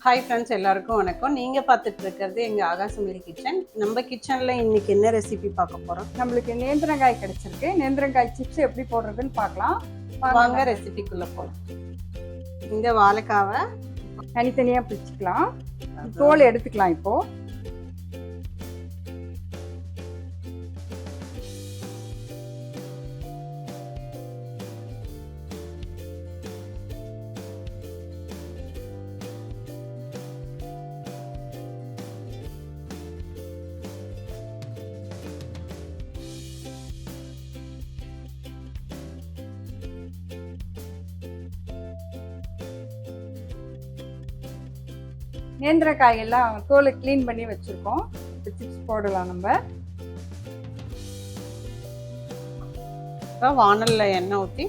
Hi friends, எல்லாருக்கும் வணக்கம். நீங்கள் பார்த்துட்டு இருக்கிறது எங்கள் ஆகாசமேல் கிச்சன். நம்ம கிச்சனில் இன்றைக்கி என்ன ரெசிபி பார்க்க போகிறோம்? நம்மளுக்கு நேந்திரங்காய் கிடச்சிருக்கு. நேந்திரங்காய் சிப்ஸ் எப்படி போடுறதுன்னு பார்க்கலாம். வாங்க ரெசிபிக்குள்ளே போகலாம். இந்த வாழைக்காவை தனித்தனியாக பிரிச்சுக்கலாம். தோல் எடுத்துக்கலாம். இப்போது நேந்திரக்காய் எல்லாம் தோலை க்ளீன் பண்ணி வச்சுருக்கோம். சிப்ஸ் போடலாம். நம்ம இப்போ வானலில் எண்ணெய் ஊற்றி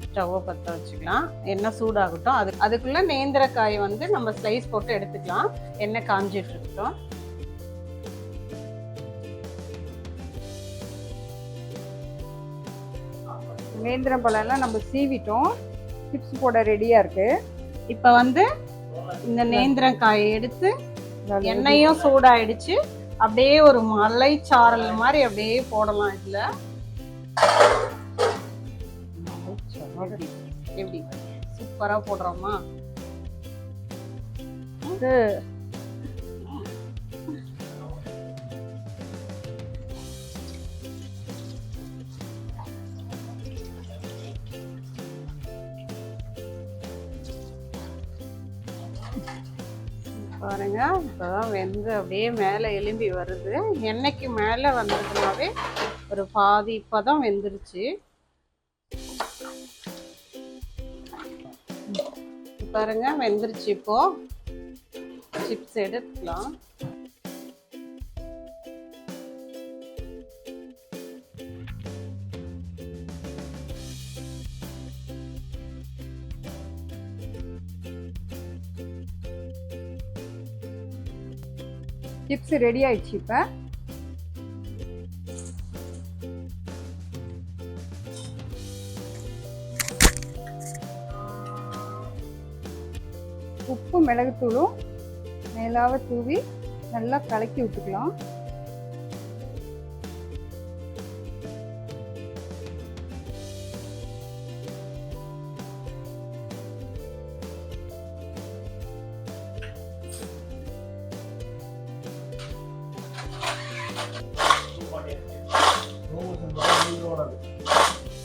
ஸ்டவ்வை பற்ற வச்சுக்கலாம். எண்ணெய் சூடாகட்டும். அதுக்குள்ளே நேந்திரக்காய் வந்து நம்ம ஸ்லைஸ் போட்டு எடுத்துக்கலாம். எண்ணெய் காஞ்சிட்டு இருக்கட்டும். நேந்திரம் பழம்லாம் நம்ம சீவிட்டோம். சிப்ஸ் போட ரெடியாக இருக்குது. இப்போ வந்து இந்த நேந்திரக்காயை எடுத்து எண்ணெயும் சூடாயிடுச்சு. அப்படியே ஒரு மலை சாரல் மாதிரி அப்படியே போடலாம். இதுல எப்படி சூப்பரா போடுறோமா? பாருங்க, இப்போதான் வெந்து அப்படியே மேலே எலும்பி வருது. எண்ணெய்க்கு மேலே வந்ததுனாவே ஒரு பாதி இப்போதான் வெந்துருச்சு. பாருங்க வெந்துருச்சு. இப்போ சிப்ஸ் எடுத்துக்கலாம். சிப்ஸ் ரெடி ஆயிடுச்சு. இப்போ உப்பு மிளகுத்தூளும் மேலாக தூவி நல்லா கலக்கி விட்டுக்கலாம்.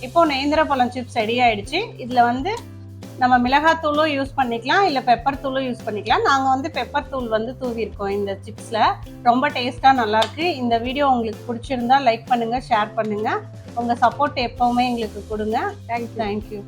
இப்போ நேந்திர பழம் சிப்ஸ் ரெடி ஆயிடுச்சு. இதுல வந்து நம்ம மிளகாத்தூளும் யூஸ் பண்ணிக்கலாம், இல்லை பெப்பர் தூளும் யூஸ் பண்ணிக்கலாம். நாங்கள் வந்து பெப்பர் தூள் வந்து தூவிருக்கோம் இந்த சிப்ஸில். ரொம்ப டேஸ்ட்டாக நல்லாயிருக்கு. இந்த வீடியோ உங்களுக்கு பிடிச்சிருந்தா லைக் பண்ணுங்கள், ஷேர் பண்ணுங்கள். உங்கள் சப்போர்ட் எப்போவுமே எங்களுக்கு கொடுங்க. தேங்க்யூ.